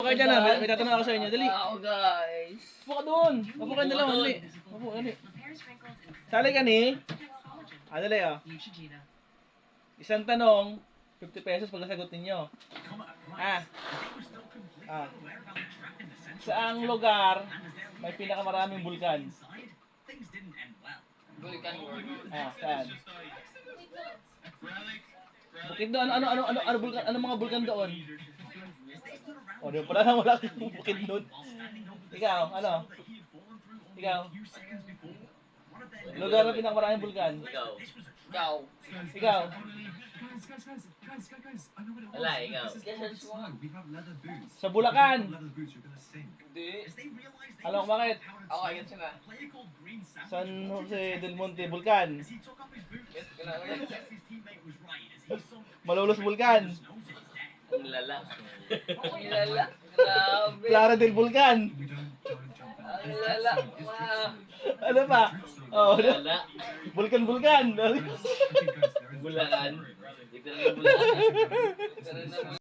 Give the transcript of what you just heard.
kayo dyan na, may tatanong ako sa inyo. Dali. Wow, guys. Upo ka doon. Upo kayo dalawa. Dali. Upo, dali. Sali ka ni? Dali isang tanong, 50 pesos pag nasagot ninyo. Saang lugar may pinakamaraming bulkan? Vulcan World. Saan? Bukid doon, ano bulkan, ano mga bulkan doon? Di pala na wala kang bukid doon. Ikaw, ano? Ikaw? Lugar na pinakamaraming bulkan? Ikaw. Ikaw? Wala, ikaw. Sa Bulacan? Hindi. Alam ko bakit? Ako, ayun sila. San Jose del Monte Bulkan? Yes, kailangan. Malolos Bulkan? Ang lala. Ang lala. Grabe. Clara del Bulkan? Ang lala. Wow. Ano pa? Lala. Bulkan. Bulacan. Ito na yung Bulacan. Ito rin naman.